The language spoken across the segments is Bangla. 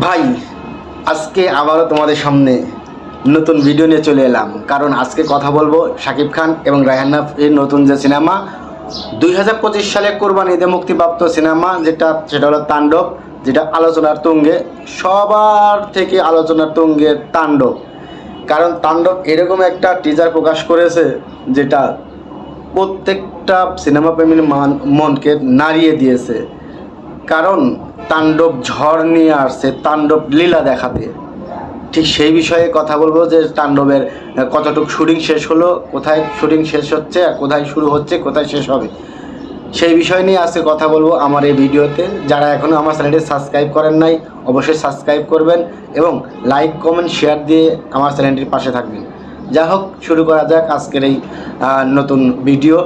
ভাই আজকে আবারও তোমাদের সামনে নতুন ভিডিও নিয়ে চলে এলাম, কারণ আজকে কথা বলবো শাকিব খান এবং রায়হান রাফির নতুন যে সিনেমা 2025 সালে কোরবানি ঈদে মুক্তিপ্রাপ্ত সিনেমা সেটা হলো তাণ্ডব, যেটা আলোচনার তুঙ্গে, সবার থেকে আলোচনার তুঙ্গে তাণ্ডব। কারণ তাণ্ডব এরকম একটা টিজার প্রকাশ করেছে যেটা প্রত্যেকটা সিনেমা প্রেমীর মনকে নাড়িয়ে দিয়েছে। কারণ তাণ্ডব ঝড় নিয়ে আসছে তাণ্ডব লীলা দেখাতে। ঠিক সেই বিষয়ে কথা বলবো যে তাণ্ডবের কতটুকু শুটিং শেষ হলো, কোথায় শুটিং শেষ হচ্ছে আর কোথায় শুরু হচ্ছে, কোথায় শেষ হবে, সেই বিষয় নিয়ে আজকে কথা বলবো আমার এই ভিডিওতে। যারা এখনও আমার চ্যানেলটি সাবস্ক্রাইব করেন নাই অবশ্যই সাবস্ক্রাইব করবেন এবং লাইক কমেন্ট শেয়ার দিয়ে আমার চ্যানেলটির পাশে থাকবেন। যা হোক, শুরু করা যাক আজকের এই নতুন ভিডিও।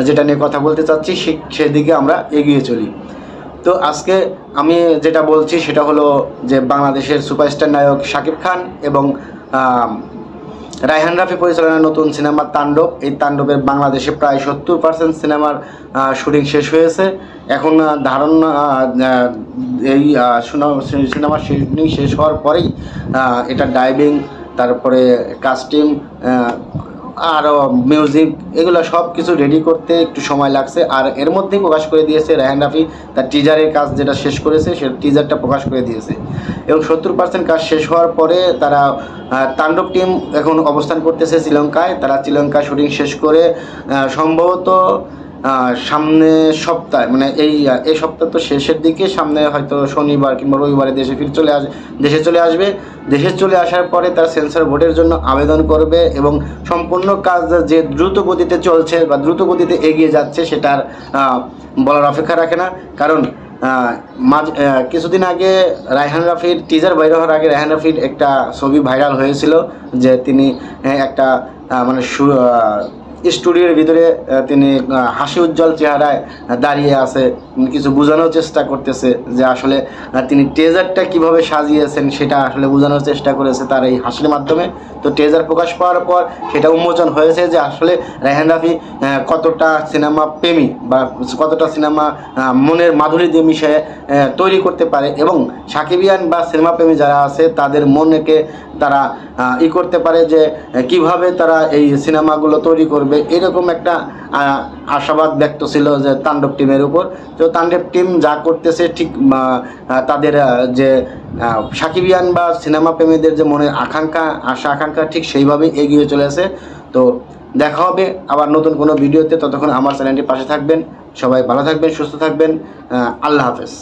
যেটা নিয়ে কথা বলতে চাচ্ছি সেদিকে আমরা এগিয়ে চলি। তো আজকে আমি যেটা বলছি সেটা হলো যে বাংলাদেশের সুপারস্টার নায়ক শাকিব খান এবং রায়হান রাফি পরিচালনার নতুন সিনেমা তাণ্ডব। এই তাণ্ডবের বাংলাদেশে প্রায় 70% সিনেমার শুটিং শেষ হয়েছে। এখন ধারণা এই সিনেমার শুটিং শেষ হওয়ার পরেই এটা ডাইভিং, তারপরে কাস্টিং, আরও মিউজিক, এগুলো সব কিছু রেডি করতে একটু সময় লাগছে। আর এর মধ্যেই প্রকাশ করে দিয়েছে রায়হান রাফি তার টিজারের কাজ যেটা শেষ করেছে, সে টিজারটা প্রকাশ করে দিয়েছে। এবং 70% কাজ শেষ হওয়ার পরে তারা তাণ্ডব টিম এখন অবস্থান করতেছে শ্রীলঙ্কায়। তারা শ্রীলঙ্কা শুটিং শেষ করে সম্ভবত সামনে সপ্তাহে, মানে এই সপ্তাহ তো শেষের দিকে, সামনে হয়তো শনিবার কিংবা রবিবারে দেশে চলে আসবে। দেশে চলে আসার পরে তার সেন্সর বোর্ডের জন্য আবেদন করবে এবং সম্পূর্ণ কাজ যে দ্রুত গতিতে চলছে বা দ্রুত গতিতে এগিয়ে যাচ্ছে সেটার বলার অপেক্ষা রাখে না। কারণ কিছুদিন আগে রায়হান রাফির টিজার ভাইরাল হওয়ার আগে রায়হান রাফির একটা ছবি ভাইরাল হয়েছিল যে তিনি একটা মানে স্টুডিওর ভিতরে তিনি হাসি উজ্জ্বল চেহারায় দাঁড়িয়ে আছে, কিছু বোঝানোর চেষ্টা করতেছে যে আসলে তিনি টিজারটা কিভাবে সাজিয়েছেন সেটা আসলে বোঝানোর চেষ্টা করেছে তার এই হাসির মাধ্যমে। তো টিজার প্রকাশ পাওয়ার পর সেটা উন্মোচন হয়েছে যে আসলে রায়হান রাফি কতটা সিনেমা প্রেমী বা কতটা সিনেমা মনের মাধুরী দিয়ে মিশিয়ে তৈরি করতে পারে এবং সাকিবিয়ান বা সিনেমা প্রেমী যারা আছে তাদের মনকে তারা করতে পারে যে কিভাবে তারা এই সিনেমাগুলো তৈরি করবে, এরকম একটা আশাবাদ ব্যক্ত ছিল যে তাণ্ডব টিমের উপর। তো তাণ্ডব টিম যা করতেছে ঠিক তাদের যে সাকিবিয়ান বা সিনেমা প্রেমীদের যে মনের আকাঙ্ক্ষা ঠিক সেইভাবেই এগিয়ে চলেছে। তো দেখা হবে আবার নতুন কোনো ভিডিওতে, ততক্ষণ আমার চ্যানেলটির পাশে থাকবেন। সবাই ভালো থাকবেন, সুস্থ থাকবেন। আল্লাহ হাফেজ।